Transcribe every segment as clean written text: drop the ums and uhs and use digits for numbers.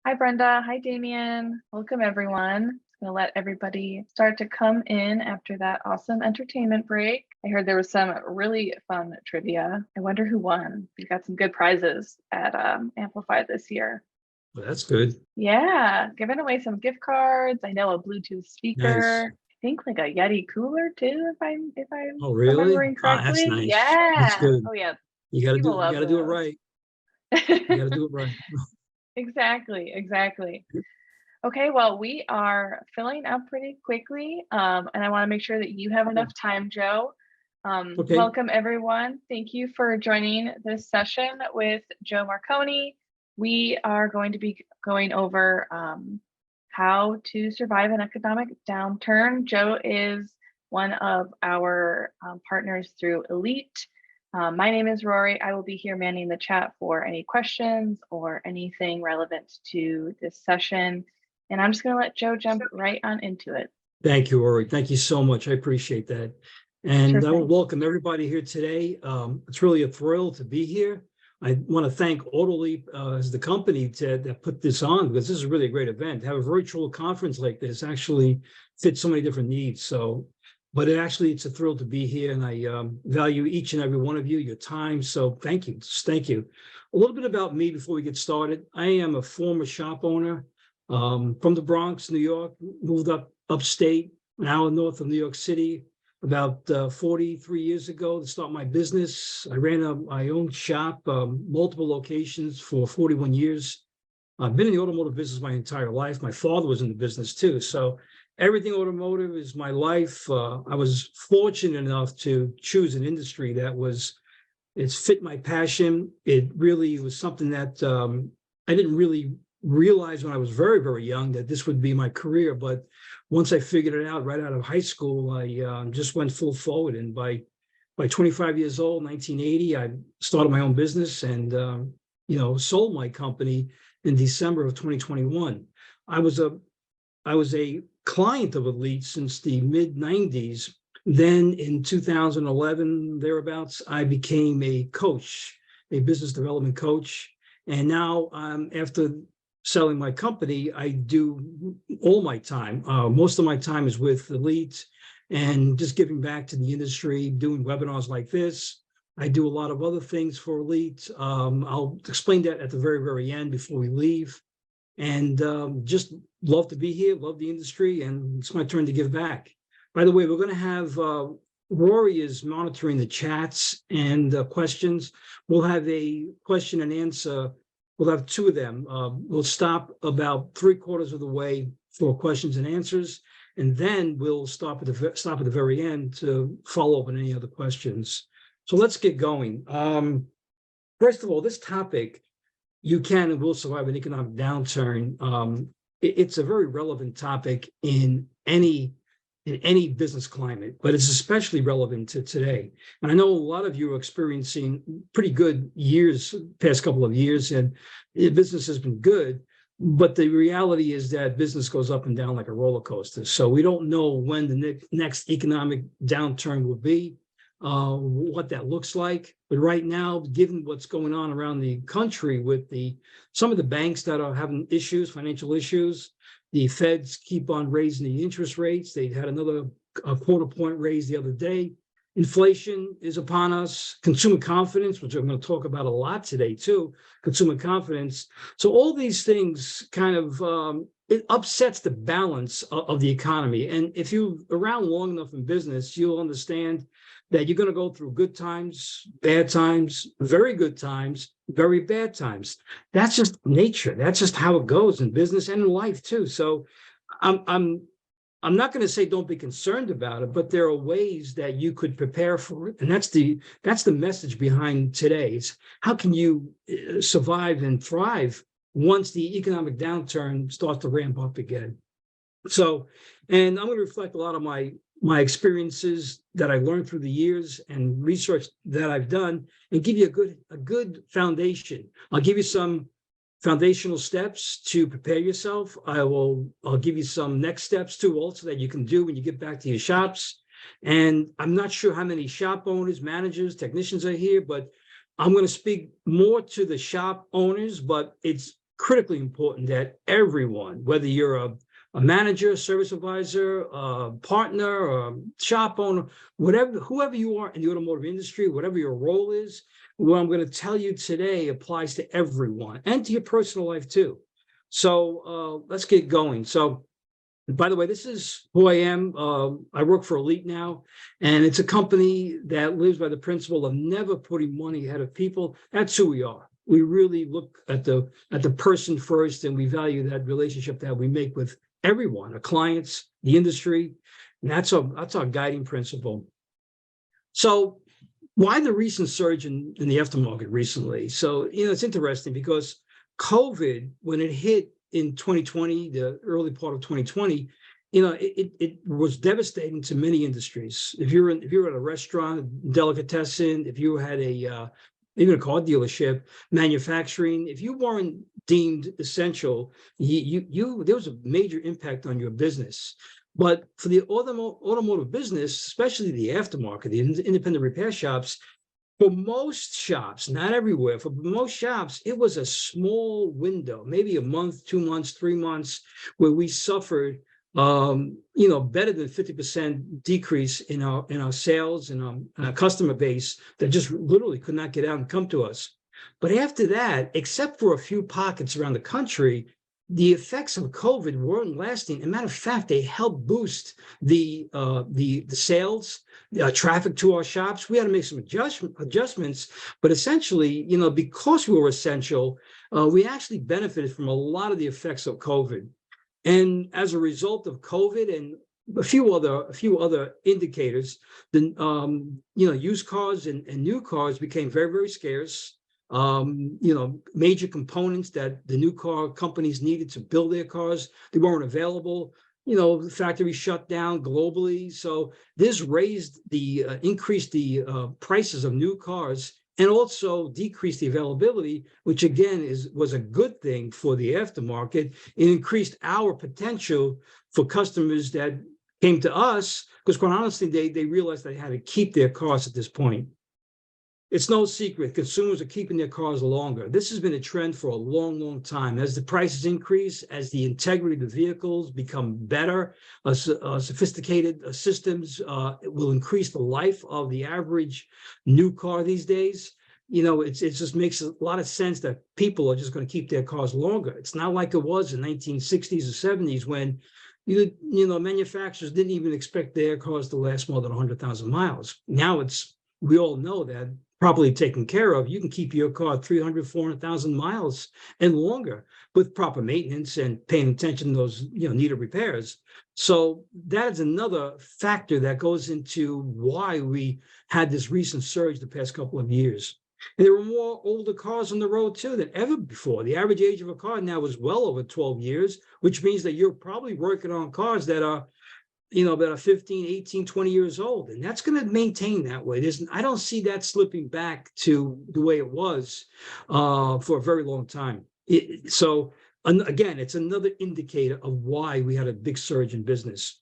Hi, Brenda. Hi, Damien. Welcome, everyone. Just going to let everybody start to come in after that awesome entertainment break. I heard there was some really fun trivia. I wonder who won. We got some good prizes at Amplify this year. Well, that's good. Yeah, giving away some gift cards. I know a Bluetooth speaker. Nice. I think like a Yeti cooler too, if I'm Oh, really? remembering Ah, that's correctly. nice. Yeah. That's good. Oh yeah. You got to People do. You love got to do it those. right. You got to do it right. Exactly. Okay, well, we are filling up pretty quickly, and I want to make sure that you have enough time, Joe. Okay. Welcome, everyone. Thank you for joining this session with Joe Marconi. We are going to be going over how to survive an economic downturn. Joe is one of our partners through Elite. My name is Rory. I will be here manning the chat for any questions or anything relevant to this session. And I'm just going to let Joe jump right on into it. Thank you, Rory. Thank you so much. I appreciate that. And Sure I will thing. welcome everybody here today. It's really a thrill to be here. I want to thank AutoLeap as the company that put this on, because this is really a great event. To have a virtual conference like this actually fits so many different needs. But it's a thrill to be here, and I value each and every one of you, your time. So thank you. Thank you. A little bit about me before we get started. I am a former shop owner from the Bronx, New York, moved upstate, now north of New York City, about 43 years ago to start my business. I ran my own shop, multiple locations for 41 years. I've been in the automotive business my entire life. My father was in the business too. So everything automotive is my life. I was fortunate enough to choose an industry it's fit my passion. It really was something that I didn't really realize when I was very, very young that this would be my career. But once I figured it out right out of high school, I just went full forward. And by 25 years old, 1980, I started my own business and sold my company in December of 2021. I was a client of Elite since the mid 90s. Then in 2011, thereabouts, I became a coach, a business development coach. And now after selling my company, I do all my time. Most of my time is with Elite and just giving back to the industry, doing webinars like this. I do a lot of other things for Elite. I'll explain that at the very, very end before we leave. And just love to be here, love the industry, and it's my turn to give back. By the way, we're going to have Rory is monitoring the chats and questions. We'll have a question and answer. We'll have two of them. We'll stop about 3/4 of the way for questions and answers, and then we'll stop at the very end to follow up on any other questions. So let's get going. First of all, this topic, you can and will survive an economic downturn. It's a very relevant topic in any business climate, but it's especially relevant to today. And I know a lot of you are experiencing pretty good years, past couple of years, and business has been good. But the reality is that business goes up and down like a roller coaster. So we don't know when the next economic downturn will be, what that looks like. But right now, given what's going on around the country with some of the banks that are having issues, financial issues, the Feds keep on raising the interest rates. They had another quarter point raise the other day. Inflation is upon us. Consumer confidence, which I'm going to talk about a lot today too, consumer confidence. So all these things kind of, it upsets the balance of the economy. And if you're around long enough in business, you'll understand that you're going to go through good times, bad times, very good times, very bad times. That's just nature. That's just how it goes in business and in life too. So I'm not going to say don't be concerned about it, but there are ways that you could prepare for it. And that's the message behind today. It's how can you survive and thrive once the economic downturn starts to ramp up again. So, and I'm going to reflect a lot of my experiences that I learned through the years and research that I've done, and give you a good foundation. I'll give you some foundational steps to prepare yourself. I'll give you some next steps too, also that you can do when you get back to your shops. And I'm not sure how many shop owners, managers, technicians are here, but I'm going to speak more to the shop owners, but it's critically important that everyone, whether you're a manager, service advisor, partner, or shop owner, whoever you are in the automotive industry, whatever your role is, what I'm going to tell you today applies to everyone and to your personal life too. So let's get going. So, by the way, this is who I am. I work for AutoLeap now, and it's a company that lives by the principle of never putting money ahead of people. That's who we are. We really look at the person first, and we value that relationship that we make with everyone, our clients, the industry, and that's our guiding principle. So, why the recent surge in the aftermarket recently? So, it's interesting because COVID, when it hit in 2020, the early part of 2020, it was devastating to many industries. If you were at a restaurant, delicatessen, if you had even a car dealership, manufacturing, if you weren't deemed essential, there was a major impact on your business. But for the automotive business, especially the aftermarket, the independent repair shops, for most shops, not everywhere, for most shops, it was a small window, maybe a month, 2 months, 3 months, where we suffered, better than 50% decrease in our sales and our customer base that just literally could not get out and come to us. But after that, except for a few pockets around the country, the effects of COVID weren't lasting. As a matter of fact, they helped boost the sales, traffic to our shops. We had to make some adjustments, but essentially, because we were essential, we actually benefited from a lot of the effects of COVID. And as a result of COVID and a few other indicators, the used cars and new cars became very, very scarce. Major components that the new car companies needed to build their cars, they weren't available. The factory shut down globally. So this increased the prices of new cars and also decreased the availability, which again was a good thing for the aftermarket. It increased our potential for customers that came to us because, quite honestly, they realized they had to keep their cars at this point. It's no secret, consumers are keeping their cars longer. This has been a trend for a long, long time. As the prices increase, as the integrity of the vehicles become better, sophisticated systems will increase the life of the average new car these days. It just makes a lot of sense that people are just going to keep their cars longer. It's not like it was in 1960s or 70s when manufacturers didn't even expect their cars to last more than 100,000 miles. Now we all know that properly taken care of, you can keep your car 300, 400,000 miles and longer with proper maintenance and paying attention to those, needed repairs. So that is another factor that goes into why we had this recent surge the past couple of years. And there were more older cars on the road too than ever before. The average age of a car now is well over 12 years, which means that you're probably working on cars that are about 15, 18, 20 years old. And that's going to maintain that way. I don't see that slipping back to the way it was for a very long time. Again, it's another indicator of why we had a big surge in business.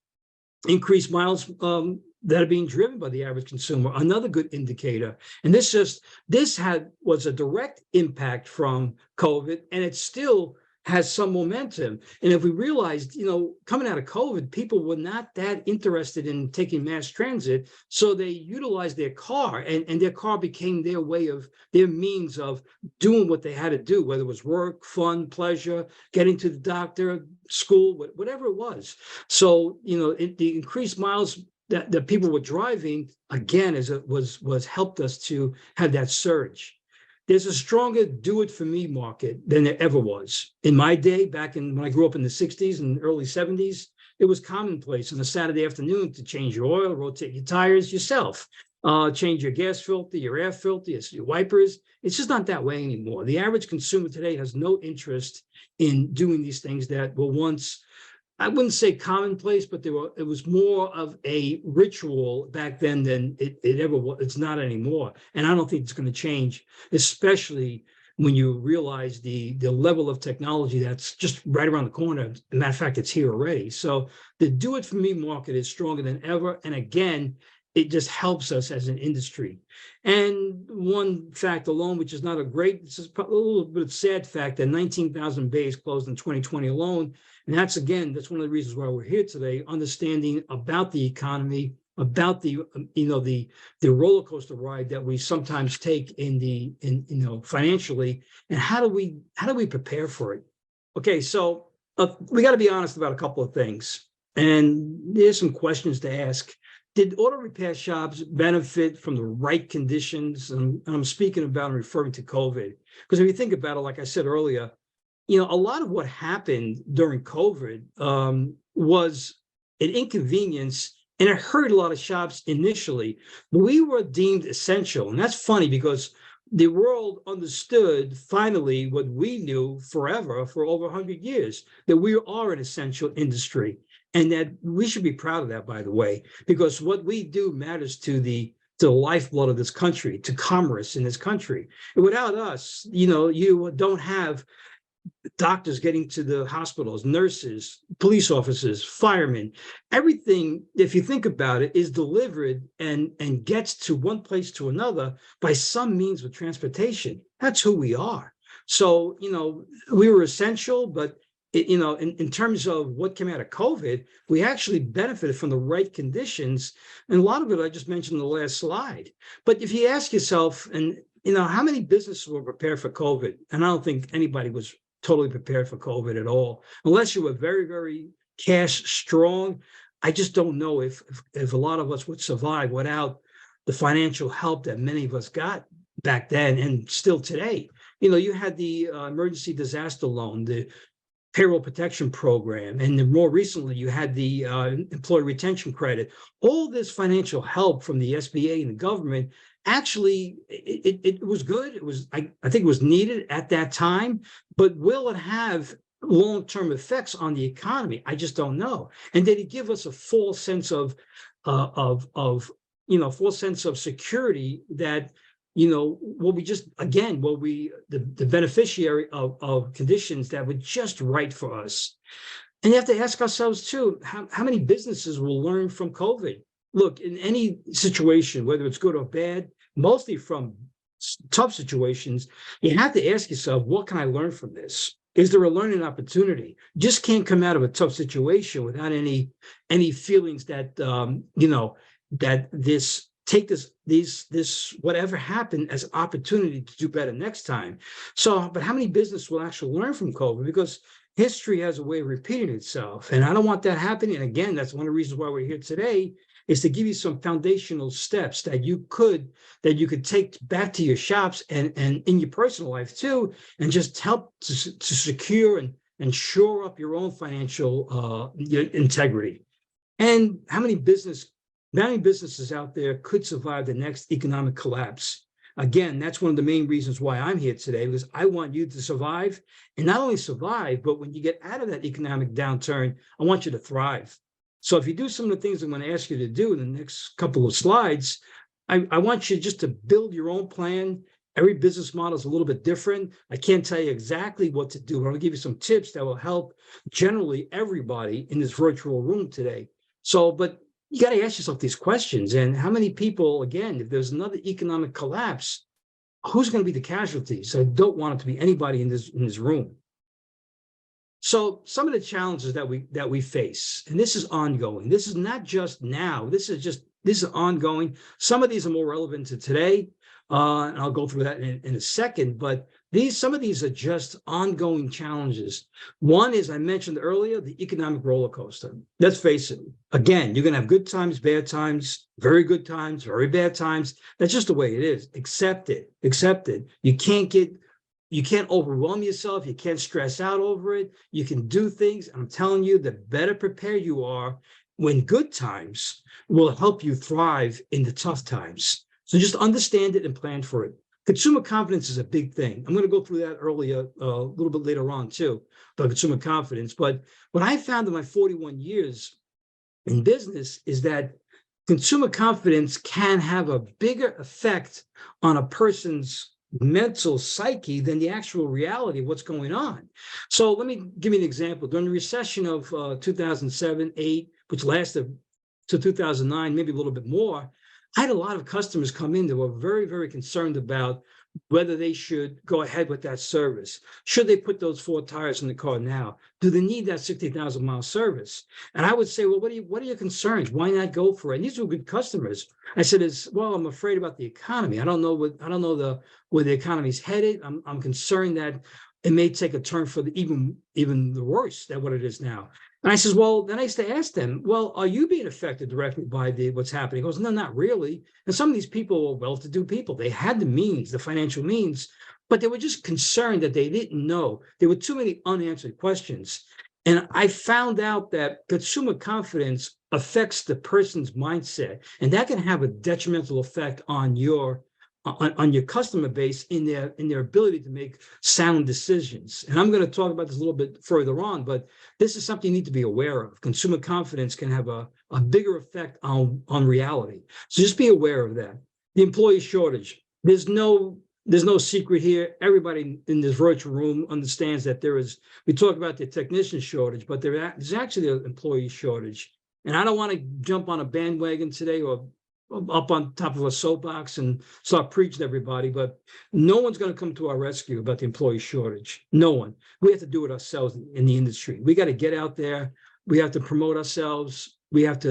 Increased miles that are being driven by the average consumer, another good indicator. And this was a direct impact from COVID, and it still has some momentum. And if we realized, coming out of COVID, people were not that interested in taking mass transit, so they utilized their car, and their car became their means of doing what they had to do, whether it was work, fun, pleasure, getting to the doctor, school, whatever it was. So, the increased miles that people were driving, again, was helped us to have that surge. There's a stronger do-it-for-me market than there ever was. In my day, when I grew up in the 60s and early 70s, it was commonplace on a Saturday afternoon to change your oil, rotate your tires yourself, change your gas filter, your air filter, your wipers. It's just not that way anymore. The average consumer today has no interest in doing these things that were once, I wouldn't say commonplace, but it was more of a ritual back then than it ever was. It's not anymore. And I don't think it's going to change, especially when you realize the level of technology that's just right around the corner. As a matter of fact, it's here already. So the do-it-for-me market is stronger than ever. And again, it just helps us as an industry. And one fact alone, which is not a great, this is a little bit of sad fact, that 19,000 bays closed in 2020 alone. And that's, again, that's one of the reasons why we're here today, understanding about the economy, about the the roller coaster ride that we sometimes take financially, and how do we prepare for it? Okay, so we got to be honest about a couple of things, and there's some questions to ask. Did auto repair shops benefit from the right conditions? And I'm speaking about and referring to COVID, because if you think about it, like I said earlier, a lot of what happened during COVID was an inconvenience, and it hurt a lot of shops initially. But we were deemed essential, and that's funny because the world understood finally what we knew forever for over 100 years, that we are an essential industry. And that we should be proud of that, by the way, because what we do matters to the lifeblood of this country, to commerce in this country. And without us, you don't have doctors getting to the hospitals, nurses, police officers, firemen. Everything, if you think about it, is delivered and gets to one place to another by some means of transportation. That's who we are. So, we were essential, but in terms of what came out of COVID, we actually benefited from the right conditions. And a lot of it I just mentioned in the last slide. But if you ask yourself, and how many businesses were prepared for COVID? And I don't think anybody was totally prepared for COVID at all, unless you were very, very cash strong. I just don't know if a lot of us would survive without the financial help that many of us got back then and still today. You had the emergency disaster loan, the payroll protection program, and then more recently you had the employee retention credit. All this financial help from the SBA and the government, actually it was good. It was, I think it was needed at that time, but will it have long-term effects on the economy? I just don't know. And did it give us a false sense of false sense of security that the beneficiary of conditions that were just right for us? And you have to ask ourselves too, how many businesses will learn from COVID? Look, in any situation, whether it's good or bad, mostly from tough situations, you have to ask yourself, what can I learn from this? Is there a learning opportunity? You just can't come out of a tough situation without any feelings that, that this whatever happened as an opportunity to do better next time. So, but how many businesses will actually learn from COVID? Because history has a way of repeating itself, and I don't want that happening. And again, that's one of the reasons why we're here today, is to give you some foundational steps that you could take back to your shops and in your personal life too, and just help to secure and shore up your own financial integrity. And how many businesses out there could survive the next economic collapse? Again, that's one of the main reasons why I'm here today, because I want you to survive, and not only survive, but when you get out of that economic downturn, I want you to thrive. So if you do some of the things I'm going to ask you to do in the next couple of slides, I want you just to build your own plan. Every business model is a little bit different. I can't tell you exactly what to do, but I'll give you some tips that will help generally everybody in this virtual room today. So, but you got to ask yourself these questions. And how many people, again, if there's another economic collapse, who's going to be the casualties? I don't want it to be anybody in this room. So some of the challenges that we face, and this is ongoing. This is not just now. This is ongoing. Some of these are more relevant to today, and I'll go through that in a second. But some of these are just ongoing challenges. One is, I mentioned earlier, the economic roller coaster. Let's face it. Again, you're going to have good times, bad times, very good times, very bad times. That's just the way it is. Accept it. Accept it. You can't overwhelm yourself. You can't stress out over it. You can do things. I'm telling you, the better prepared you are when good times will help you thrive in the tough times. So just understand it and plan for it. Consumer confidence is a big thing. I'm going to go through that earlier, a little bit later on too, about consumer confidence. But what I found in my 41 years in business is that consumer confidence can have a bigger effect on a person's mental psyche than the actual reality of what's going on. So let me give you an example. During the recession of 2007, 8, which lasted to 2009, maybe a little bit more, I had a lot of customers come in that were very, very concerned about whether they should go ahead with that service. Should they put those 4 tires in the car now? Do they need that 60,000-mile service? And I would say, well, what are your concerns? Why not go for it? And these were good customers. I said, well, I'm afraid about the economy. I don't know where the economy's headed. I'm concerned that it may take a turn for even the worse than what it is now. And I says, well, then I used to ask them, well, are you being affected directly by what's happening? He goes, no, not really. And some of these people were well-to-do people. They had the means, the financial means, but they were just concerned that they didn't know. There were too many unanswered questions. And I found out that consumer confidence affects the person's mindset, and that can have a detrimental effect on your customer base in their ability to make sound decisions. And I'm going to talk about this a little bit further on, but this is something you need to be aware of. Consumer confidence can have a bigger effect on reality. So just be aware of that. The employee shortage. There's no secret here. Everybody in this virtual room understands that we talk about the technician shortage, but there's actually an employee shortage. And I don't want to jump on a bandwagon today or up on top of a soapbox and start preaching to everybody, but no one's going to come to our rescue about the employee shortage. No one. We have to do it ourselves in the industry. We got to get out there. We have to promote ourselves. We have to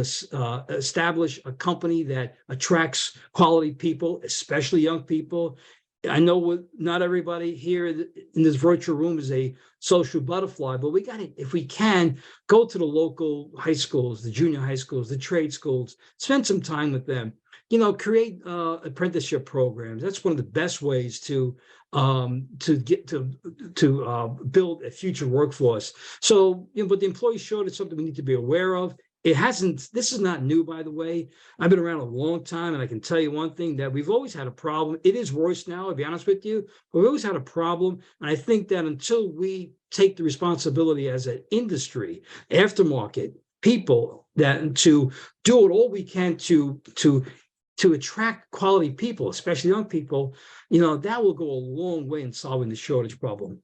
establish a company that attracts quality people, especially young people. I know not everybody here in this virtual room is a social butterfly, but we got to, if we can, go to the local high schools, the junior high schools, the trade schools, spend some time with them. Create apprenticeship programs. That's one of the best ways to get to build a future workforce. So, but the employee shortage is something we need to be aware of. This is not new, by the way. I've been around a long time, and I can tell you one thing, that we've always had a problem. It is worse now, to be honest with you, but we've always had a problem. And I think that until we take the responsibility as an industry, aftermarket, people, that to do all we can to attract quality people, especially young people, that will go a long way in solving the shortage problem.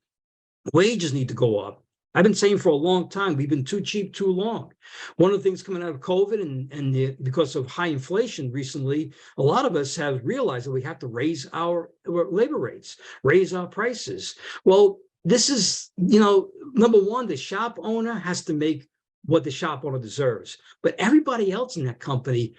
Wages need to go up. I've been saying for a long time, we've been too cheap too long. One of the things coming out of COVID and because of high inflation recently, a lot of us have realized that we have to raise our labor rates, raise our prices. Well, this is, number one, the shop owner has to make what the shop owner deserves, but everybody else in that company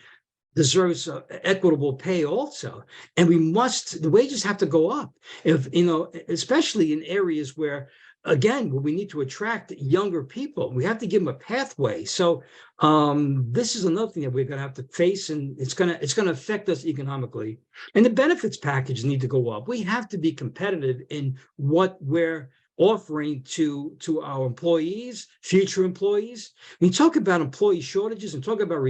deserves equitable pay also. And the wages have to go up, especially in areas where, again, we need to attract younger people. We have to give them a pathway. So this is another thing that we're going to have to face, and it's going to affect us economically. And the benefits package need to go up. We have to be competitive in what we're offering to our employees, future employees. When you talk about employee shortages and talk about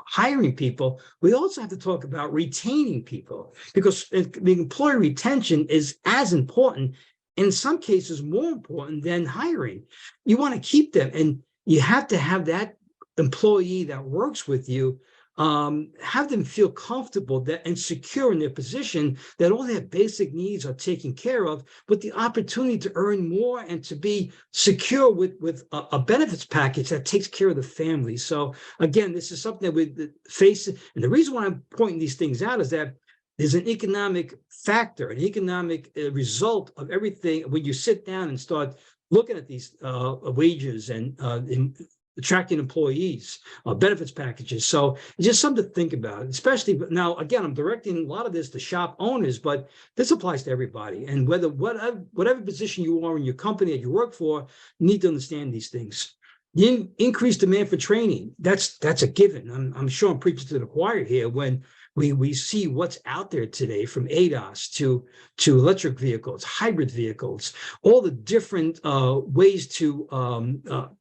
hiring people, we also have to talk about retaining people, because the employee retention is as important, in some cases more important, than hiring. You want to keep them, and you have to have that employee that works with you, have them feel comfortable and secure in their position, that all their basic needs are taken care of, with the opportunity to earn more and to be secure with a benefits package that takes care of the family. So again, this is something that we face. And the reason why I'm pointing these things out is that there's an economic factor, an economic result of everything. When you sit down and start looking at these wages and attracting employees, benefits packages. So it's just something to think about, especially now, again, I'm directing a lot of this to shop owners, but this applies to everybody. And whatever position you are in your company that you work for, you need to understand these things. The increased demand for training, that's a given. I'm sure I'm preaching to the choir here when we see what's out there today, from ADAS to electric vehicles, hybrid vehicles, all the different ways to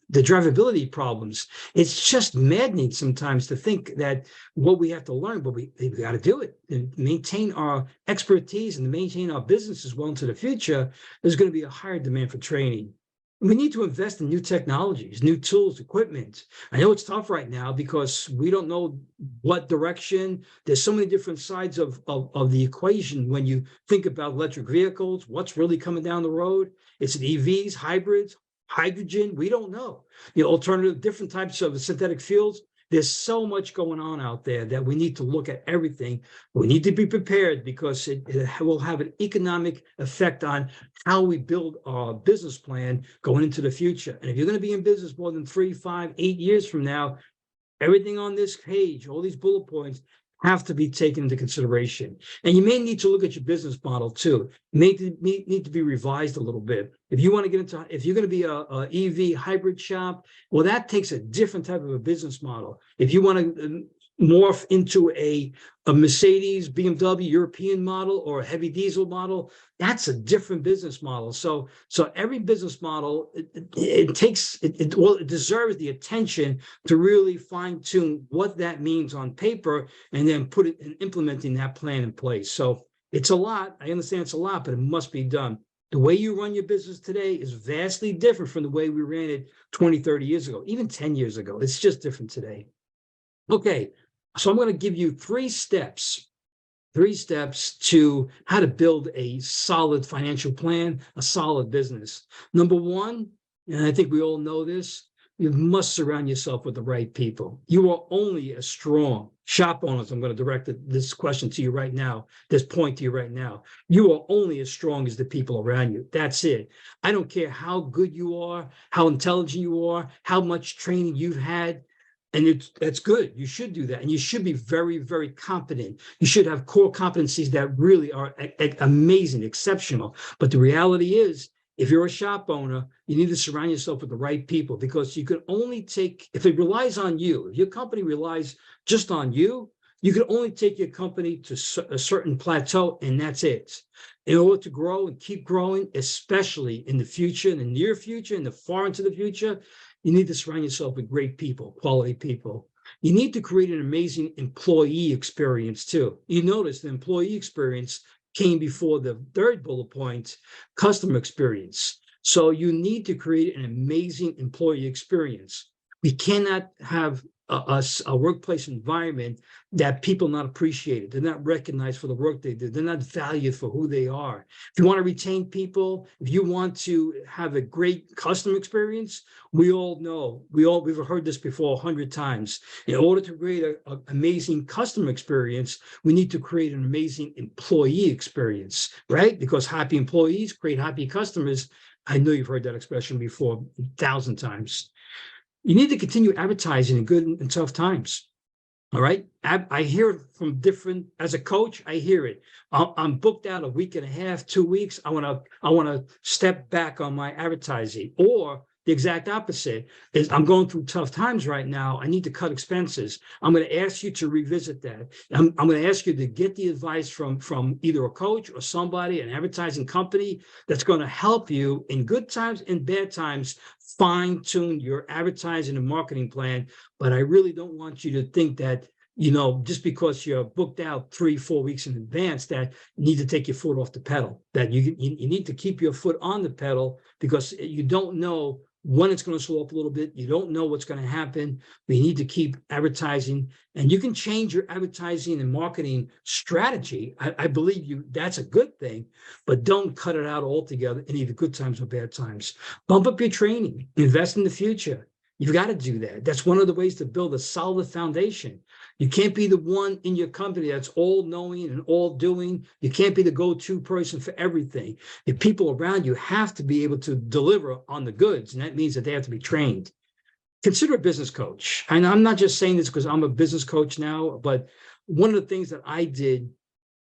the drivability problems. It's just maddening sometimes to think that what we have to learn, but we got to do it and maintain our expertise and maintain our businesses well into the future. There's going to be a higher demand for training. We need to invest in new technologies, new tools, equipment. I know it's tough right now because we don't know what direction. There's so many different sides of the equation when you think about electric vehicles, what's really coming down the road. It's EVs, hybrids, hydrogen. We don't know. Alternative, different types of synthetic fuels. There's so much going on out there that we need to look at everything. We need to be prepared because it will have an economic effect on how we build our business plan going into the future. And if you're going to be in business more than 3, 5, 8 years from now, everything on this page, all these bullet points, have to be taken into consideration. And you may need to look at your business model too. It may need to be revised a little bit. If you want to get into, if you're going to be a EV hybrid shop, well, that takes a different type of a business model. If you want to morph into a Mercedes, BMW, European model or a heavy diesel model, that's a different business model. So every business model, it deserves the attention to really fine tune what that means on paper and then put it in implementing that plan in place. So it's a lot. I understand it's a lot, but it must be done. The way you run your business today is vastly different from the way we ran it 20, 30 years ago, even 10 years ago. It's just different today. Okay, so I'm going to give you 3 steps to how to build a solid financial plan, a solid business. Number 1, and I think we all know this, you must surround yourself with the right people. You are only as strong. Shop owners, I'm going to direct this question to you right now, this point to you right now. You are only as strong as the people around you. That's it. I don't care how good you are, how intelligent you are, how much training you've had. And that's good. You should do that. And you should be very, very competent. You should have core competencies that really are amazing, exceptional. But the reality is, if you're a shop owner, you need to surround yourself with the right people, because you can only take, if it relies on you, if your company relies just on you, you can only take your company to a certain plateau, and that's it. In order to grow and keep growing, especially in the future, in the near future, in the far into the future, you need to surround yourself with great people, quality people. You need to create an amazing employee experience too. You notice the employee experience came before the 3rd bullet point, customer experience. So you need to create an amazing employee experience. We cannot have a workplace environment that people not appreciated. They're not recognized for the work they do. They're not valued for who they are. If you want to retain people, if you want to have a great customer experience, we all know, we've heard this before 100 times. In order to create an amazing customer experience, we need to create an amazing employee experience, right? Because happy employees create happy customers. I know you've heard that expression before 1,000 times. You need to continue advertising in good and tough times. All right. I hear it from different, as a coach, I hear it. I'm booked out a week and a half, 2 weeks. I want to step back on my advertising. Or the exact opposite is, I'm going through tough times right now. I need to cut expenses. I'm going to ask you to revisit that. I'm going to ask you to get the advice from either a coach or somebody, an advertising company that's going to help you in good times and bad times fine tune your advertising and marketing plan. But I really don't want you to think that, just because you're booked out 3, 4 weeks in advance, that you need to take your foot off the pedal, that you need to keep your foot on the pedal, because you don't know when it's going to slow up a little bit. You don't know what's going to happen. We need to keep advertising, and you can change your advertising and marketing strategy. I believe that's a good thing, but don't cut it out altogether in either good times or bad times. Bump up your training, invest in the future. You've got to do that. That's one of the ways to build a solid foundation. You can't be the one in your company that's all knowing and all doing. You can't be the go-to person for everything. The people around you have to be able to deliver on the goods, and that means that they have to be trained. Consider a business coach. And I'm not just saying this because I'm a business coach now, but one of the things that I did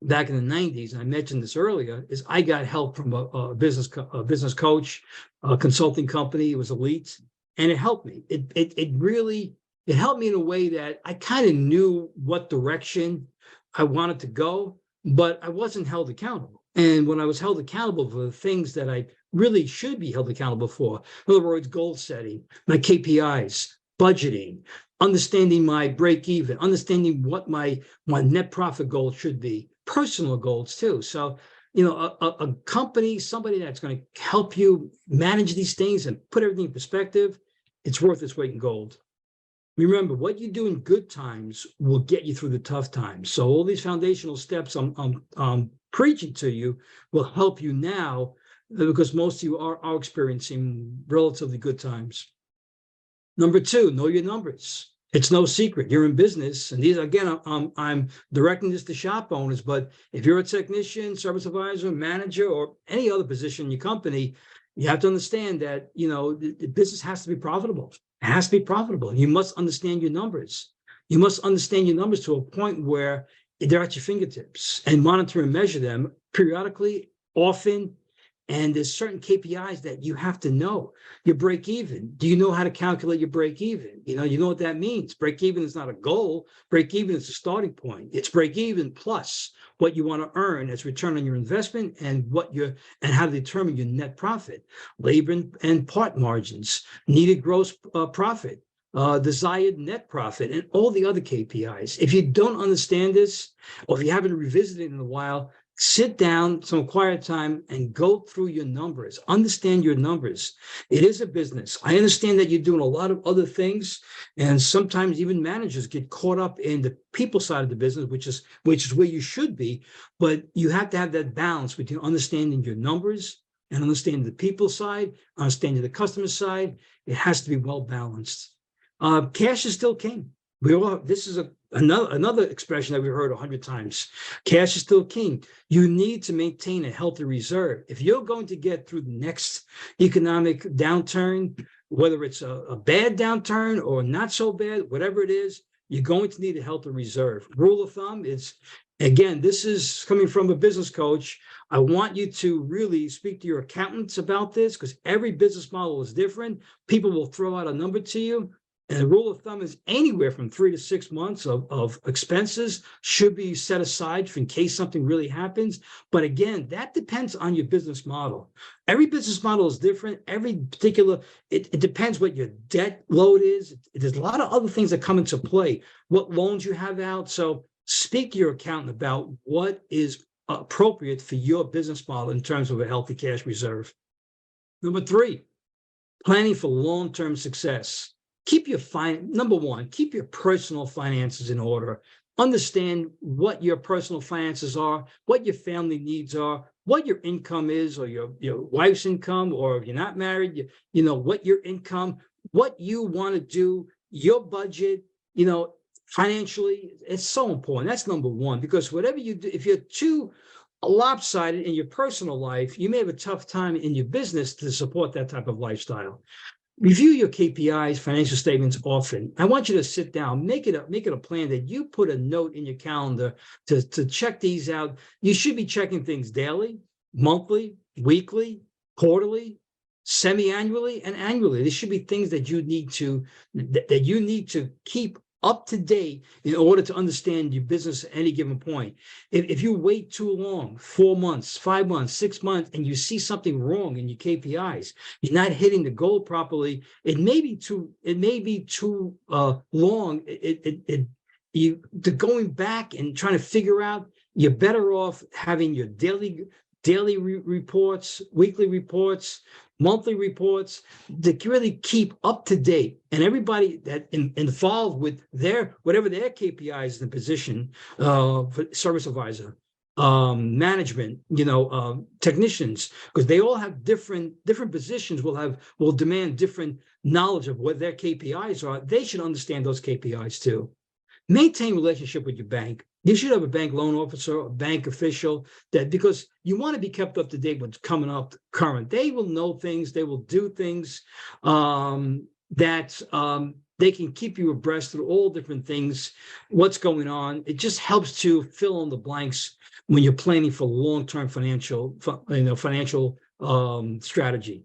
back in the 90s, and I mentioned this earlier, is I got help from a business coach, a consulting company. It was Elite. And it helped me. It helped me in a way that I kind of knew what direction I wanted to go, but I wasn't held accountable. And when I was held accountable for the things that I really should be held accountable for, in other words, goal setting, my KPIs, budgeting, understanding my break even, understanding what my net profit goal should be, personal goals too. So a company, somebody that's going to help you manage these things and put everything in perspective, it's worth its weight in gold. Remember, what you do in good times will get you through the tough times. So all these foundational steps I'm preaching to you will help you now, because most of you are experiencing relatively good times. Number 2, know your numbers. It's no secret. You're in business. And these, again, I'm directing this to shop owners, but if you're a technician, service advisor, manager, or any other position in your company, you have to understand that, the business has to be profitable. It has to be profitable. You must understand your numbers. You must understand your numbers to a point where they're at your fingertips, and monitor and measure them periodically, often. And there's certain KPIs that you have to know. Your break even. Do you know how to calculate your break even? You know what that means. Break even is not a goal. Break even is a starting point. It's break even plus what you want to earn as return on your investment, and how to determine your net profit, labor and part margins, needed gross profit, desired net profit, and all the other KPIs. If you don't understand this, or if you haven't revisited it in a while, sit down, some quiet time, and go through your numbers. Understand your numbers. It is a business. I understand that you're doing a lot of other things, and sometimes even managers get caught up in the people side of the business, which is where you should be. But you have to have that balance between understanding your numbers and understanding the people side, understanding the customer side. It has to be well balanced. Cash is still king. This is another expression that we've heard 100 times. Cash is still king. You need to maintain a healthy reserve. If you're going to get through the next economic downturn, whether it's a bad downturn or not so bad, whatever it is, you're going to need a healthy reserve. Rule of thumb is, again, this is coming from a business coach. I want you to really speak to your accountants about this, because every business model is different. People will throw out a number to you. And the rule of thumb is anywhere from 3 to 6 months of expenses should be set aside in case something really happens. But again, that depends on your business model. Every business model is different. It depends what your debt load is. There's a lot of other things that come into play, what loans you have out. So speak to your accountant about what is appropriate for your business model in terms of a healthy cash reserve. Number 3, planning for long-term success. Number 1, keep your personal finances in order. Understand what your personal finances are, what your family needs are, what your income is, or your wife's income, or if you're not married, what your income, what you want to do, your budget, financially. It's so important. That's number 1, because whatever you do, if you're too lopsided in your personal life, you may have a tough time in your business to support that type of lifestyle. Review your KPIs, financial statements often. I want you to sit down, make it a plan that you put a note in your calendar to check these out. You should be checking things daily, monthly, weekly, quarterly, semi-annually, and annually. These should be things that you need to keep up to date in order to understand your business at any given point. If you wait too long, 4 months, 5 months, 6 months, and you see something wrong in your KPIs, you're not hitting the goal properly, it may be too long. Going back and trying to figure out, you're better off having your daily reports, weekly reports, monthly reports, to really keep up to date. And everybody that involved with whatever their KPIs in the position, for service advisor, management, technicians, because they all have different positions, will demand different knowledge of what their KPIs are. They should understand those KPIs too. Maintain relationship with your bank. You should have a bank loan officer, a bank official, because you want to be kept up to date with what's coming up current. They will know things, they will do things that they can keep you abreast of all different things, what's going on. It just helps to fill in the blanks when you're planning for long-term financial strategy.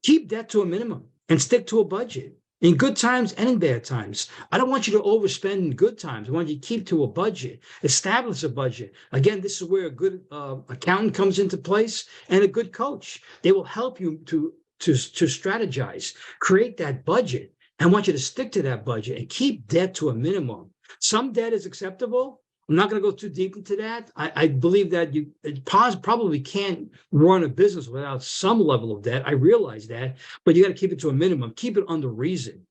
Keep debt to a minimum and stick to a budget. In good times and in bad times. I don't want you to overspend in good times. I want you to keep to a budget, establish a budget. Again, this is where a good accountant comes into place, and a good coach. They will help you to strategize, create that budget. I want you to stick to that budget and keep debt to a minimum. Some debt is acceptable. I'm not going to go too deep into that. I believe that you probably can't run a business without some level of debt. I realize that, but you got to keep it to a minimum. Keep it under reason.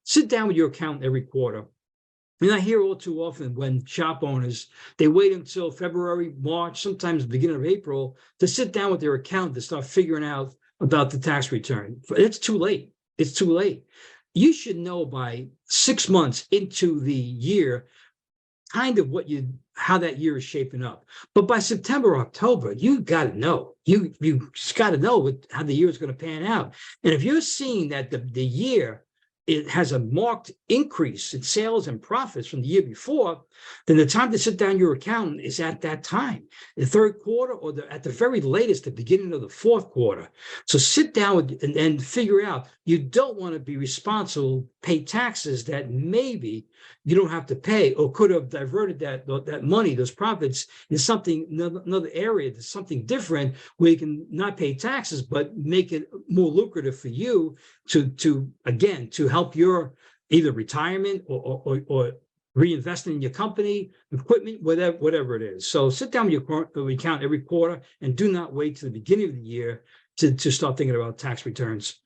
Sit down with your accountant every quarter. And I hear all too often when shop owners, they wait until February, March, sometimes the beginning of April, to sit down with their accountant to start figuring out about the tax return. It's too late. It's too late. you should know by 6 months into the year kind of how that year is shaping up. But by September, October, you got to know. You just got to know how the year is going to pan out. And if you're seeing that the year it has a marked increase in sales and profits from the year before, then the time to sit down your accountant is at that time, the third quarter, or at the very latest, the beginning of the fourth quarter. So sit down and figure out. You don't want to be responsible, pay taxes that maybe you don't have to pay, or could have diverted that money, those profits, in something, another area, to something different, where you can not pay taxes, but make it more lucrative for you to help your either retirement or reinvesting in your company, equipment, whatever it is. So sit down with your account every quarter, and do not wait to the beginning of the year to start thinking about tax returns.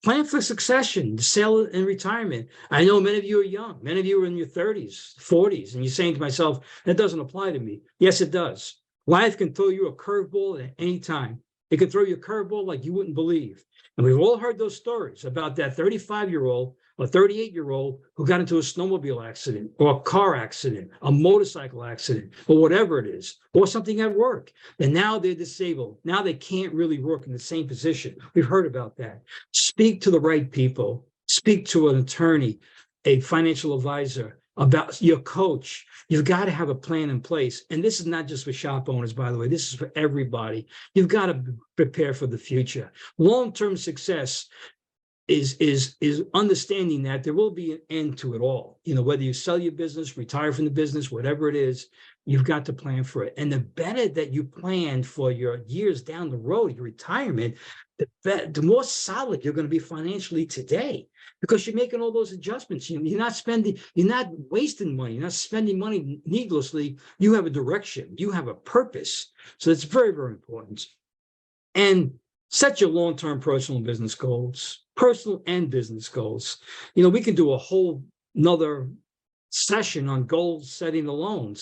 Plan for succession, sale and retirement. I know many of you are young. Many of you are in your 30s, 40s, and you're saying to myself, that doesn't apply to me. Yes, it does. Life can throw you a curveball at any time. It can throw you a curveball like you wouldn't believe. And we've all heard those stories about that 35-year-old or 38-year-old who got into a snowmobile accident, or a car accident, a motorcycle accident, or whatever it is, or something at work. And now they're disabled. Now they can't really work in the same position. We've heard about that. Speak to the right people. Speak to an attorney, a financial advisor, about your coach. You've got to have a plan in place. And this is not just for shop owners, by the way. This is for everybody. You've got to prepare for the future. Long-term success is understanding that there will be an end to it all. Whether you sell your business, retire from the business, whatever it is, you've got to plan for it. And the better that you plan for your years down the road, your retirement, the more solid you're going to be financially today, because you're making all those adjustments. You're not wasting money, you're not spending money needlessly. You have a direction, you have a purpose. So it's very, very important. And set your long-term personal and business goals, personal and business goals. We can do a whole nother session on goal setting alone.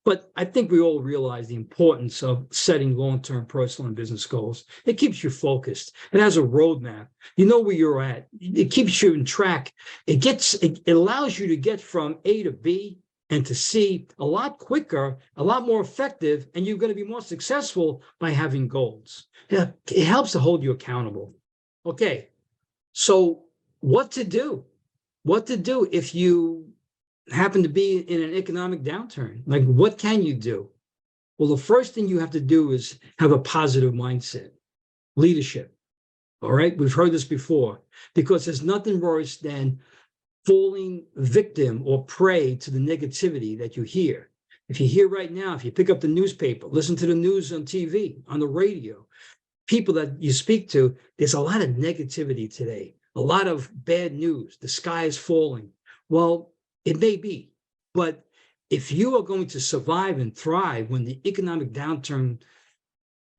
But I think we all realize the importance of setting long-term personal and business goals. It keeps you focused. It has a roadmap. You know where you're at. It keeps you in track. It allows you to get from A to B and to C a lot quicker, a lot more effective, and you're going to be more successful by having goals. It helps to hold you accountable. Okay, so what to do? What to do if you happen to be in an economic downturn? Like, what can you do? Well, the first thing you have to do is have a positive mindset, leadership. All right, we've heard this before, because there's nothing worse than falling victim or prey to the negativity that you hear. If you hear right now, if you pick up the newspaper, listen to the news on TV, on the radio, people that you speak to, there's a lot of negativity today, a lot of bad news. The sky is falling. Well, it may be, but if you are going to survive and thrive when the economic downturn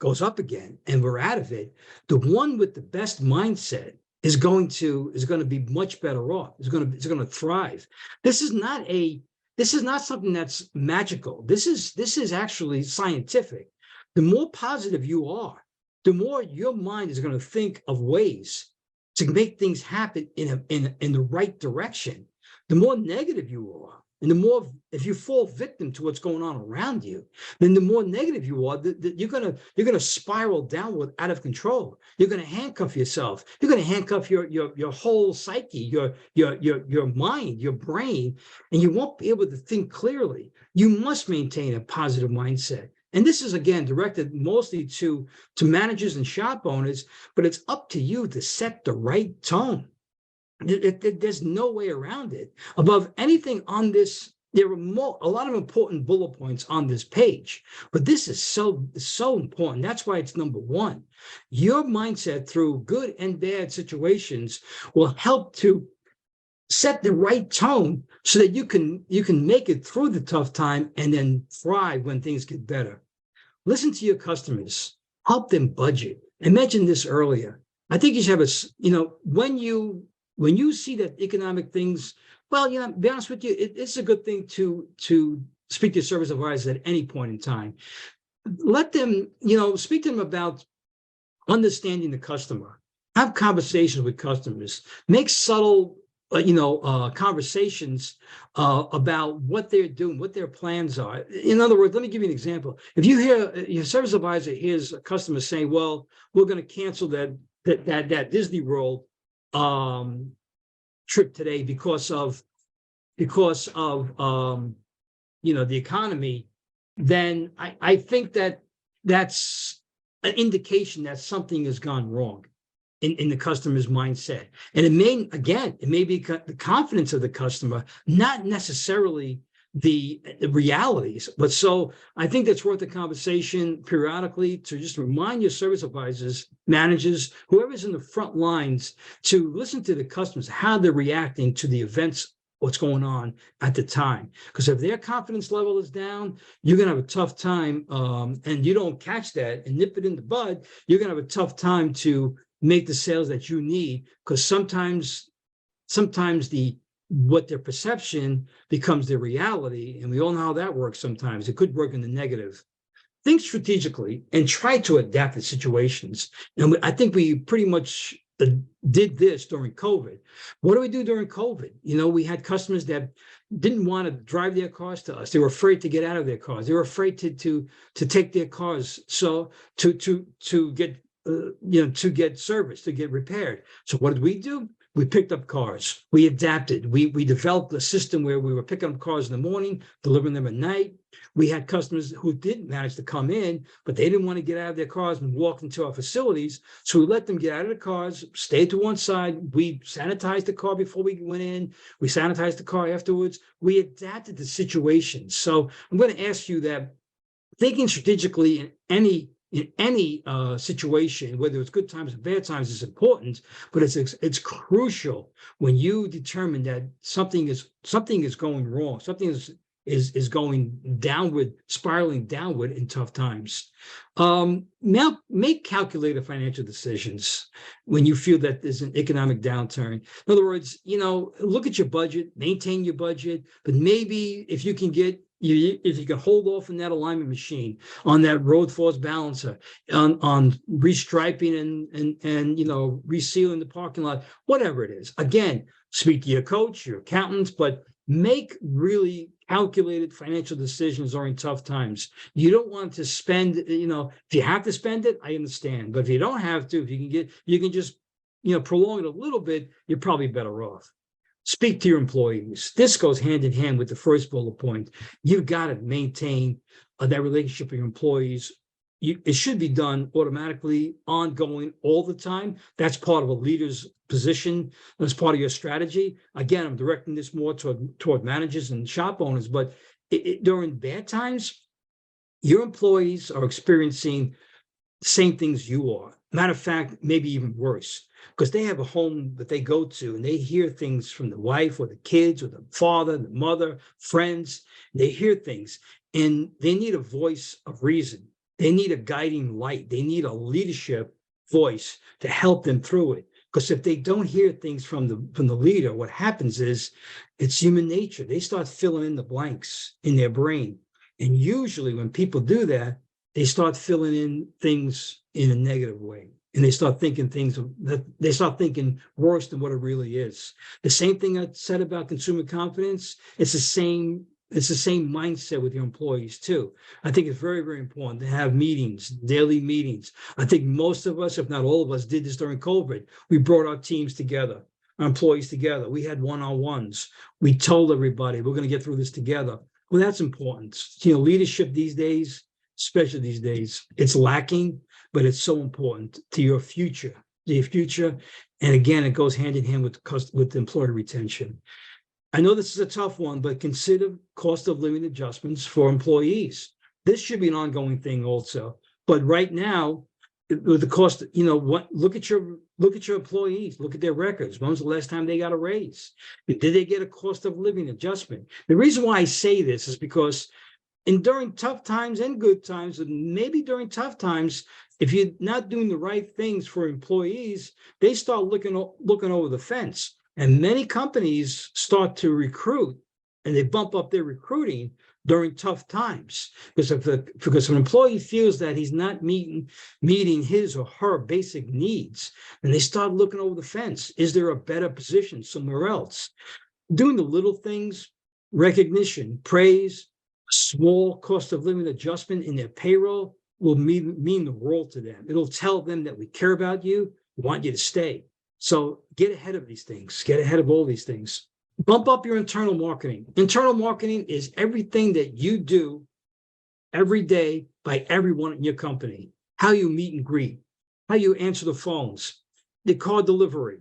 goes up again and we're out of it, the one with the best mindset is going to be much better off. It's going to thrive. This is not something that's magical. This is actually scientific. The more positive you are, the more your mind is going to think of ways to make things happen in the right direction. The more negative you are, and the more, if you fall victim to what's going on around you, then the more negative you are, you're gonna spiral downward out of control. You're gonna handcuff yourself. You're gonna handcuff your whole psyche, your mind, your brain, and you won't be able to think clearly. You must maintain a positive mindset. And this is, again, directed mostly to managers and shop owners, but it's up to you to set the right tone. There's no way around it. Above anything on this, there are a lot of important bullet points on this page, but this is so important. That's why it's number one. Your mindset through good and bad situations will help to set the right tone so that you can make it through the tough time and then thrive when things get better. Listen to your customers. Help them budget. I mentioned this earlier. I think you should have when you see that economic things, well, to be honest with you, it's a good thing to speak to your service advisor at any point in time. Let them, speak to them about understanding the customer. Have conversations with customers. Make subtle conversations about what they're doing, what their plans are. In other words, let me give you an example. If you hear your service advisor hears a customer saying, "Well, we're going to cancel that Disney World trip today because of the economy," then I think that's an indication that something has gone wrong in the customer's mindset. And it may be the confidence of the customer, not necessarily the realities. But so I think that's worth a conversation periodically to just remind your service advisors, managers, whoever's in the front lines, to listen to the customers, how they're reacting to the events, what's going on at the time. Because if their confidence level is down, you're going to have a tough time, and you don't catch that and nip it in the bud, you're going to have a tough time to make the sales that you need, because sometimes what their perception becomes their reality, and we all know how that works. Sometimes it could work in the negative. Think strategically and try to adapt to situations. And I think we pretty much did this during COVID. What do we do during COVID? We had customers that didn't want to drive their cars to us. They were afraid to get out of their cars. They were afraid to take their cars to get service, to get repaired. So what did we do? We picked up cars. We adapted. We developed a system where we were picking up cars in the morning, delivering them at night. We had customers who didn't manage to come in, but they didn't want to get out of their cars and walk into our facilities. So we let them get out of the cars, stay to one side. We sanitized the car before we went in. We sanitized the car afterwards. We adapted to situations. So I'm going to ask you that thinking strategically in any situation, whether it's good times or bad times, is important, but it's crucial when you determine that something is going wrong, something is going downward, spiraling downward in tough times. Now make calculated financial decisions when you feel that there's an economic downturn. In other words, look at your budget, maintain your budget, but maybe if you can hold off on that alignment machine, on that road force balancer, on restriping and resealing the parking lot, whatever it is. Again, speak to your coach, your accountants, but make really calculated financial decisions during tough times. You don't want to spend, if you have to spend it, I understand. But if you don't have to, if you can just, prolong it a little bit, you're probably better off. Speak to your employees. This goes hand in hand with the first bullet point. You've got to maintain that relationship with your employees. It should be done automatically, ongoing, all the time. That's part of a leader's position. That's part of your strategy. Again, I'm directing this more toward managers and shop owners, but during bad times, your employees are experiencing the same things you are. Matter of fact, maybe even worse, because they have a home that they go to and they hear things from the wife or the kids or the father, the mother, friends. They hear things and they need a voice of reason. They need a guiding light. They need a leadership voice to help them through it. Because if they don't hear things from the leader, what happens is it's human nature. They start filling in the blanks in their brain. And usually when people do that, they start filling in things in a negative way. And they start thinking worse than what it really is. The same thing I said about consumer confidence, it's the same mindset with your employees too. I think it's very, very important to have meetings, daily meetings. I think most of us, if not all of us, did this during COVID. We brought our teams together, our employees together. We had one-on-ones. We told everybody we're going to get through this together. Well, that's important. Leadership these days, especially these days, it's lacking, but it's so important to your future. And again, it goes hand in hand with employee retention. I know this is a tough one, but consider cost of living adjustments for employees. This should be an ongoing thing also. But right now, with the cost, look at your employees, look at their records. When was the last time they got a raise? Did they get a cost of living adjustment? The reason why I say this is because during tough times and good times, and maybe during tough times, if you're not doing the right things for employees, they start looking over the fence. And many companies start to recruit and they bump up their recruiting, during tough times. Because if an employee feels that he's not meeting his or her basic needs, and they start looking over the fence, is there a better position somewhere else? Doing the little things, recognition, praise, a small cost of living adjustment in their payroll will mean the world to them. It'll tell them that we care about you, we want you to stay. So get ahead of these things, get ahead of all these things. Bump up your internal marketing. Internal marketing is everything that you do every day by everyone in your company. How you meet and greet, how you answer the phones, the car delivery,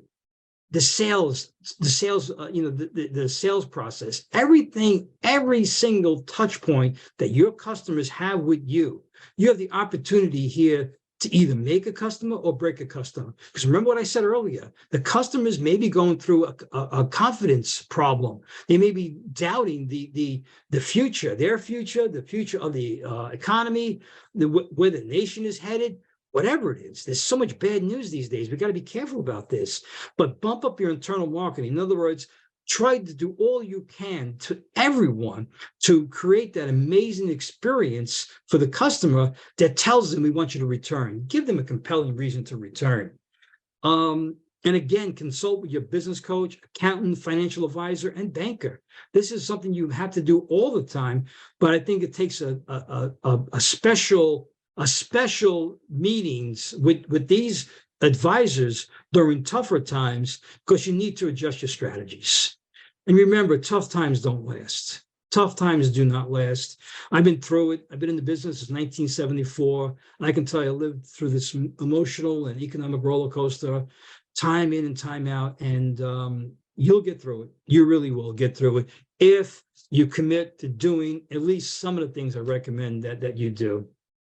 the sales, the sales process, everything, every single touch point that your customers have with you. You have the opportunity here to either make a customer or break a customer. Because remember what I said earlier, the customers may be going through a confidence problem. They may be doubting the future, their future, the future of the economy, where the nation is headed, whatever it is. There's so much bad news these days. We got to be careful about this. But bump up your internal marketing. In other words, try to do all you can to everyone to create that amazing experience for the customer that tells them we want you to return. Give them a compelling reason to return. And again, consult with your business coach, accountant, financial advisor, and banker. This is something you have to do all the time, but I think it takes a special meetings with these advisors during tougher times, because you need to adjust your strategies. And remember, tough times don't last. Tough times do not last. I've been through it. I've been in the business since 1974. And I can tell you, I lived through this emotional and economic roller coaster, time in and time out. And you'll get through it. You really will get through it if you commit to doing at least some of the things I recommend that you do.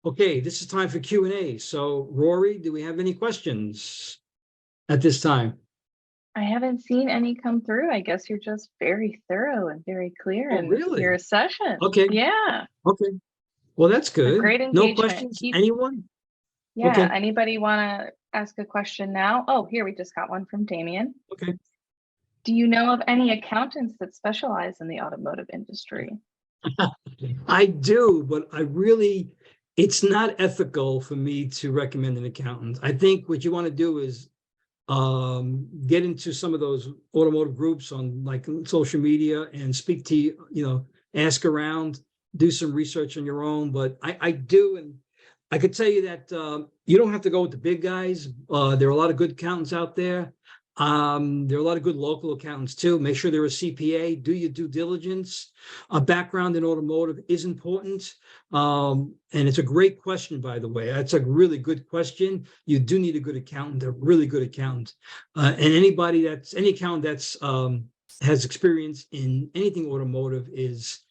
Okay, this is time for Q&A. So, Rory, do we have any questions at this time? I haven't seen any come through. I guess you're just very thorough and very clear in Really? your session. Okay. Yeah. Okay. Well, that's A good. great No engagement. questions? Anyone? Yeah. Okay. Anybody want to ask a question now? Oh, here we just got one from Damien. Okay. Do you know of any accountants that specialize in the automotive industry? I do, but it's not ethical for me to recommend an accountant. I think what you want to do is get into some of those automotive groups on like social media and speak to, ask around, do some research on your own. But I do, and I could tell you that you don't have to go with the big guys. There are a lot of good accountants out there. There are a lot of good local accountants too. Make sure they're a CPA. Do your due diligence. A background in automotive is important. And it's a great question, by the way. That's a really good question. You do need a good accountant, a really good accountant. And any accountant that's has experience in anything automotive is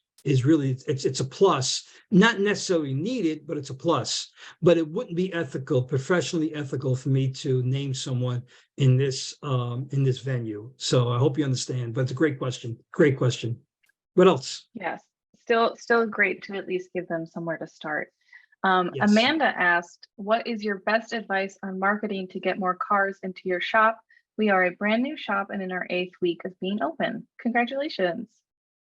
really, it's a plus. Not necessarily needed, but it's a plus. But it wouldn't be professionally ethical for me to name someone in this venue. So I hope you understand, but it's a great question. Great question. What else? Yes. Still great to at least give them somewhere to start. Yes. Amanda asked, what is your best advice on marketing to get more cars into your shop? We are a brand new shop and in our 8th week of being open. Congratulations.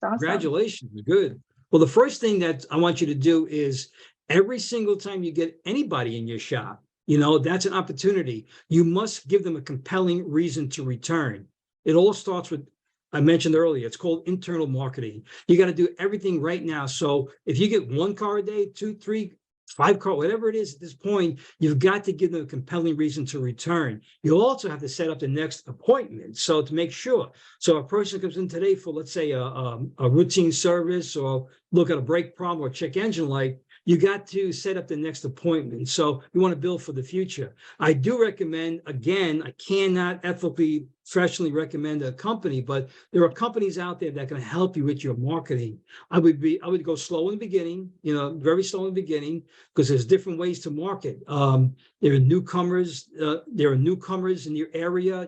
Awesome. Congratulations. Good. Well, the first thing that I want you to do is every single time you get anybody in your shop, that's an opportunity. You must give them a compelling reason to return. It all starts with, I mentioned earlier, it's called internal marketing. You got to do everything right now. So if you get 1 car a day, 2, 3, 5 car, whatever it is at this point, you've got to give them a compelling reason to return. You also have to set up the next appointment. So to make sure, so a person comes in today for, let's say, a routine service or look at a brake problem or check engine light, you got to set up the next appointment. So you want to build for the future. I do recommend, again, I cannot ethically, professionally recommend a company, but there are companies out there that can help you with your marketing. I would go slow in the beginning, very slow in the beginning, because there's different ways to market. There are newcomers in your area,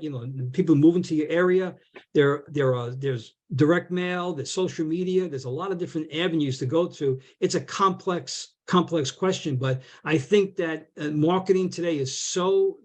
people moving to your area. There's direct mail, there's social media, there's a lot of different avenues to go to. It's a complex question, but I think that marketing today is so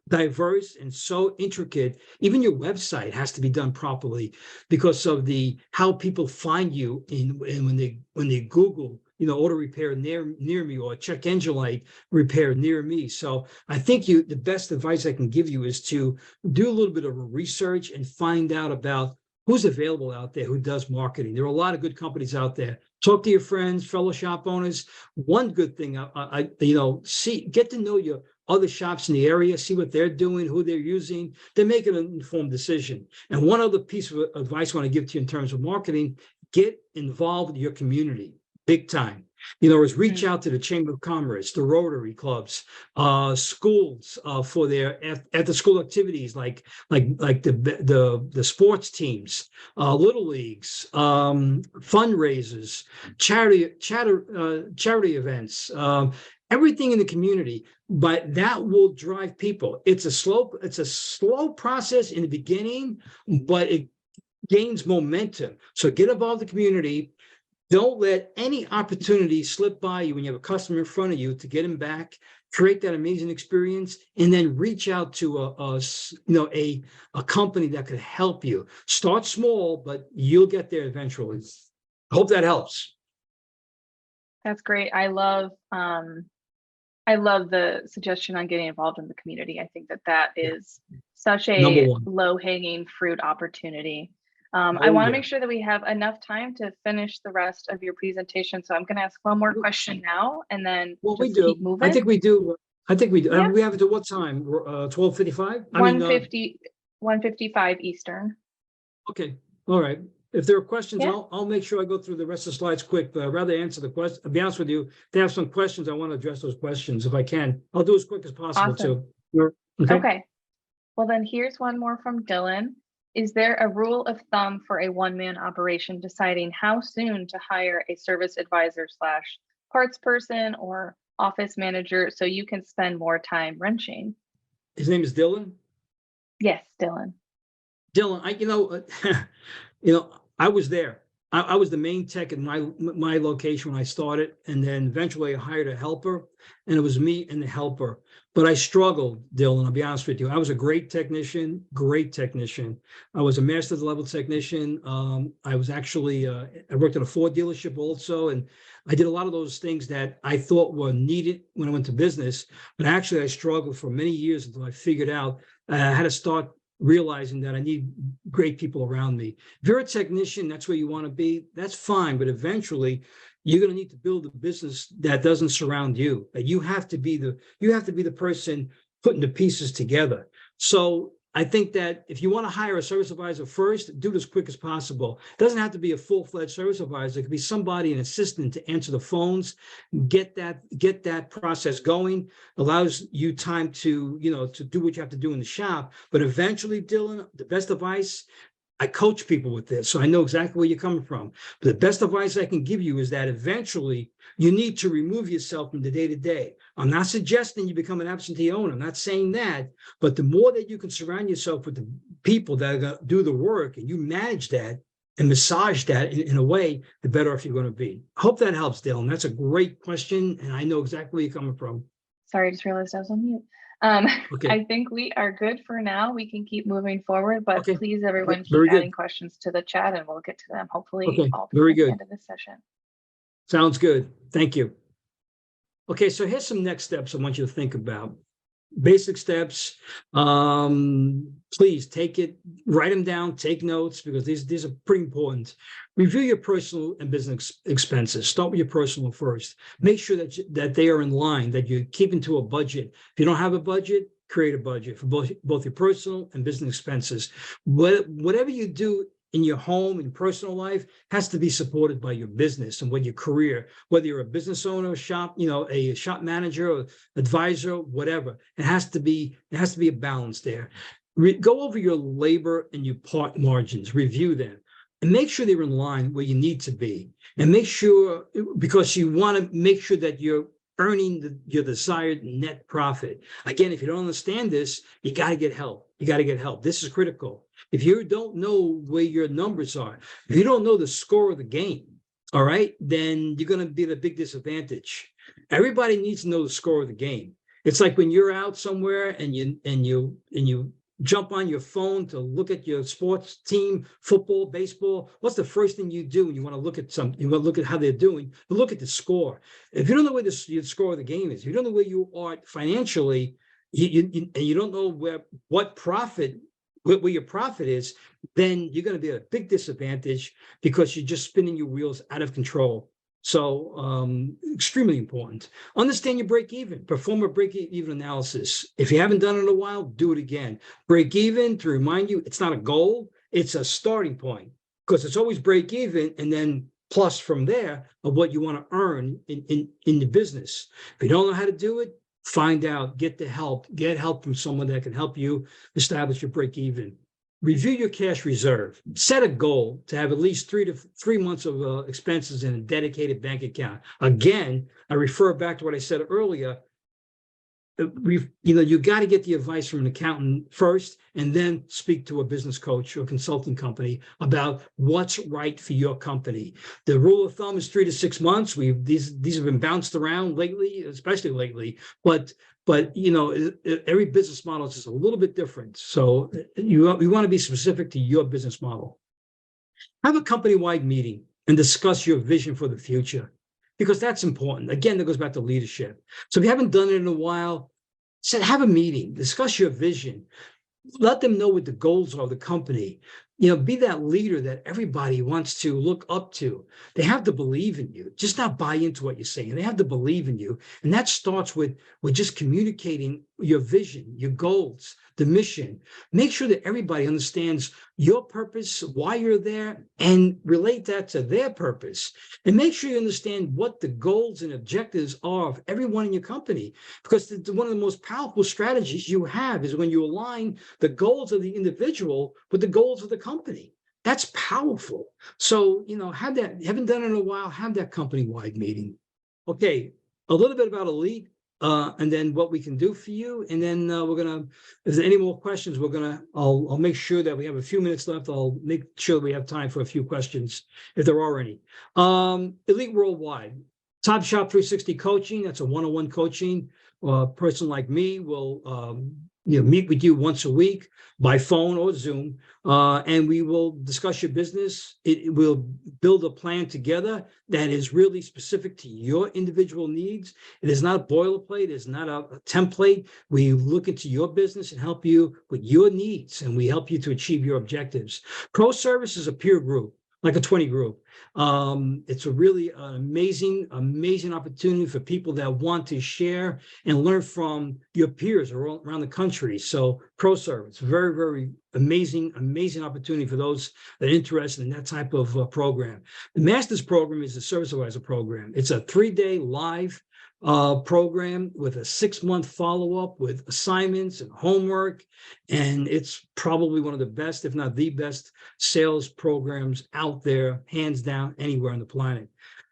diverse and so intricate. Even your website has to be done properly because of the how people find you in when they Google, auto repair near me or check engine light repair near me. So I think the best advice I can give you is to do a little bit of research and find out about who's available out there who does marketing. There are a lot of good companies out there. Talk to your friends, fellow shop owners. One good thing get to know your other shops in the area, see what they're doing, who they're using, then make an informed decision. And one other piece of advice I want to give to you in terms of marketing, get involved with your community, big time. Reach out to the Chamber of Commerce, the Rotary clubs, schools for their after school activities like the sports teams, little leagues, fundraisers, charity events, everything in the community. But that will drive people. It's a slow process in the beginning, but it gains momentum. So get involved in the community. Don't let any opportunity slip by you when you have a customer in front of you to get them back, create that amazing experience, and then reach out to a company that could help you. Start small, but you'll get there eventually. I hope that helps. That's great. I love the suggestion on getting involved in the community. I think that is such a low-hanging fruit opportunity. I want to make sure that we have enough time to finish the rest of your presentation. So I'm going to ask one more question now, and then keep moving. I think we do. Yeah. We have it to what time? 12:55? 1:55 Eastern. Okay. All right. If there are questions, I'll make sure I go through the rest of the slides quick, but I'd rather answer the question. I'll be honest with you, if they have some questions, I want to address those questions if I can. I'll do as quick as possible too. Okay. Well, then here's one more from Dylan. Is there a rule of thumb for a one-man operation deciding how soon to hire a service advisor / parts person or office manager so you can spend more time wrenching? His name is Dylan? Yes, Dylan. Dylan, I was there. I was the main tech in my location when I started, and then eventually I hired a helper, and it was me and the helper. But I struggled, Dylan, I'll be honest with you. I was a great technician. I was a master's level technician. I was actually, I worked at a Ford dealership also, and I did a lot of those things that I thought were needed when I went to business. But actually, I struggled for many years until I figured out I had to start realizing that I need great people around me. If you're a technician, that's where you want to be, that's fine. But eventually you're going to need to build a business that doesn't surround you. That you have to be the person putting the pieces together. So I think that if you want to hire a service advisor first, do it as quick as possible. It doesn't have to be a full-fledged service advisor. It could be somebody, an assistant to answer the phones, get that process going, allows you time to do what you have to do in the shop. But eventually, Dylan, the best advice, I coach people with this, so I know exactly where you're coming from. But the best advice I can give you is that eventually you need to remove yourself from the day-to-day. I'm not suggesting you become an absentee owner. I'm not saying that. But the more that you can surround yourself with the people that are going to do the work and you manage that and massage that in a way, the better off you're going to be. I hope that helps, Dylan. That's a great question, and I know exactly where you're coming from. Sorry, I just realized I was on mute. Okay. I think we are good for now. We can keep moving forward, but please, everyone, keep Very adding good. questions to the chat, and we'll get to them hopefully all Very at the good. end of this session. Sounds good. Thank you. Okay, so here's some next steps I want you to think about. Basic steps. Please write them down, take notes, because these are pretty important. Review your personal and business expenses. Start with your personal first. Make sure that they are in line, that you're keeping to a budget. If you don't have a budget, create a budget for both your personal and business expenses. Whatever you do in your home and personal life has to be supported by your business and your career, whether you're a business owner, a shop manager, or advisor, whatever. It has to be a balance there. Go over your labor and your part margins, review them, and make sure they're in line where you need to be. And make sure, because you want to make sure that you're earning your desired net profit. Again, if you don't understand this, you got to get help. This is critical. If you don't know where your numbers are, if you don't know the score of the game, all right, then you're going to be at a big disadvantage. Everybody needs to know the score of the game. It's like when you're out somewhere and you jump on your phone to look at your sports team, football, baseball. What's the first thing you do when you want to look at something? You want to look at how they're doing. You look at the score. If you don't know where the score of the game is, if you don't know where you are financially, and you don't know where your profit is, then you're going to be at a big disadvantage because you're just spinning your wheels out of control. So extremely important. Understand your break even. Perform a break even analysis. If you haven't done it in a while, do it again. Break even, to remind you, it's not a goal. It's a starting point, because it's always break even and then plus from there of what you want to earn in the business. If you don't know how to do it, find out, get help from someone that can help you establish your break even. Review your cash reserve. Set a goal to have at least 3 months of expenses in a dedicated bank account. Again, I refer back to what I said earlier. You got to get the advice from an accountant first, and then speak to a business coach or consulting company about what's right for your company. The rule of thumb is 3 to 6 months. These have been bounced around lately, especially lately, but every business model is just a little bit different. So we want to be specific to your business model. Have a company-wide meeting and discuss your vision for the future, because that's important. Again, that goes back to leadership. So if you haven't done it in a while, have a meeting, discuss your vision. Let them know what the goals are of the company. Be that leader that everybody wants to look up to. They have to believe in you, just not buy into what you're saying. They have to believe in you. And that starts with just communicating your vision, your goals, the mission. Make sure that everybody understands your purpose, why you're there, and relate that to their purpose. And make sure you understand what the goals and objectives are of everyone in your company. Because one of the most powerful strategies you have is when you align the goals of the individual with the goals of the company. That's powerful. So, have that. Haven't done it in a while, have that company-wide meeting. Okay, a little bit about AutoLeap, and then what we can do for you. And then if there's any more questions, I'll make sure that we have a few minutes left. I'll make sure we have time for a few questions if there are any. Elite Worldwide, Top Shop 360 coaching. That's a one-on-one coaching. A person like me will meet with you once a week by phone or Zoom, and we will discuss your business. It will build a plan together that is really specific to your individual needs. It is not a boilerplate. It is not a template. We look into your business and help you with your needs, and we help you to achieve your objectives. Pro Service is a peer group, like a 20 group. It's a really amazing opportunity for people that want to share and learn from your peers around the country. So Pro Service, very, very amazing opportunity for those that are interested in that type of program. The Master's program is a Service Advisor program. It's a 3-day live program with a 6-month follow-up with assignments and homework. And it's probably one of the best, if not the best, sales programs out there, hands down, anywhere on the planet.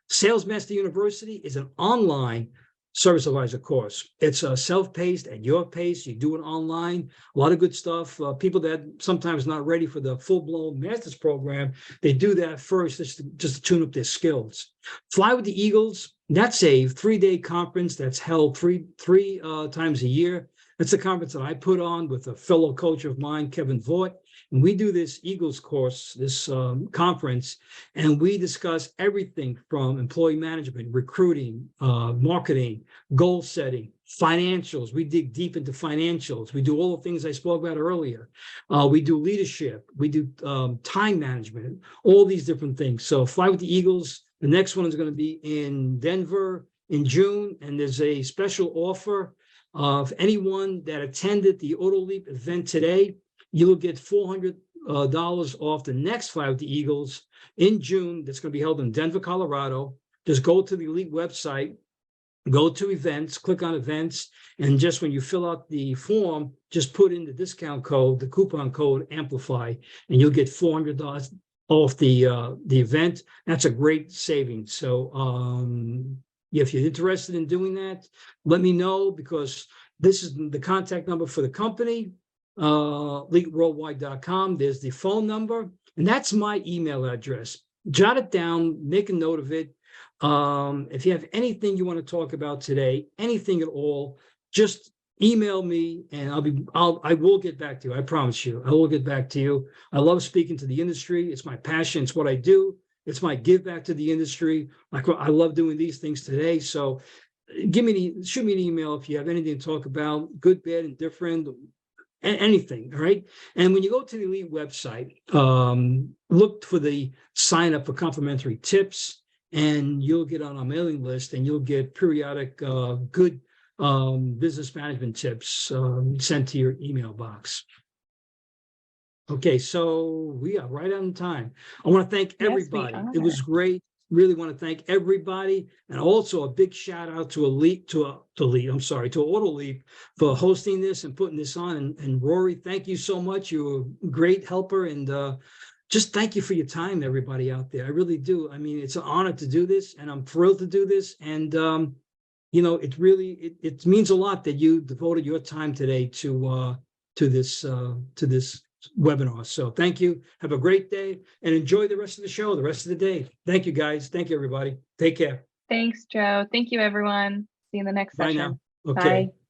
Sales Master University is an online Service Advisor course. It's self-paced at your pace. You do it online. A lot of good stuff. People that sometimes not ready for the full-blown master's program, they do that first just to tune up their skills. Fly with the Eagles. That's a 3-day conference that's held three times a year. That's a conference that I put on with a fellow coach of mine, Kevin Vaught. And we do this Eagles course, this conference, and we discuss everything from employee management, recruiting, marketing, goal setting, financials. We dig deep into financials. We do all the things I spoke about earlier. We do leadership. We do time management, all these different things. So Fly with the Eagles. The next one is going to be in Denver in June, and there's a special offer of anyone that attended the AutoLeap event today. You will get $400 off the next Fly with the Eagles in June. That's going to be held in Denver, Colorado. Just go to the Elite website, go to events, click on events, and just when you fill out the form, just put in the discount code, the coupon code Amplify, and you'll get $400 off the event. That's a great savings. So if you're interested in doing that, let me know, because this is the contact number for the company, eliteworldwide.com. There's the phone number, and that's my email address. Jot it down, make a note of it. If you have anything you want to talk about today, anything at all, just email me and I will get back to you. I promise you, I will get back to you. I love speaking to the industry. It's my passion. It's what I do. It's my give back to the industry. I love doing these things today. So shoot me an email if you have anything to talk about, good, bad, indifferent, anything. All right. And when you go to the AutoLeap website, look for the sign up for complimentary tips, and you'll get on our mailing list, and you'll get periodic good business management tips sent to your email box. Okay, so we are right on time. I want to thank everybody. It was great. Really want to thank everybody, and also a big shout out to AutoLeap for hosting this and putting this on. And Rory, thank you so much. You're a great helper, and just thank you for your time, everybody out there. I really do. I mean, it's an honor to do this, and I'm thrilled to do this. And you know, it really it means a lot that you devoted your time today to this webinar. So thank you. Have a great day and enjoy the rest of the show, the rest of the day. Thank you, guys. Thank you, everybody. Take care. Thanks, Joe. Thank you, everyone. See you in the next session. Bye now. Okay. Bye.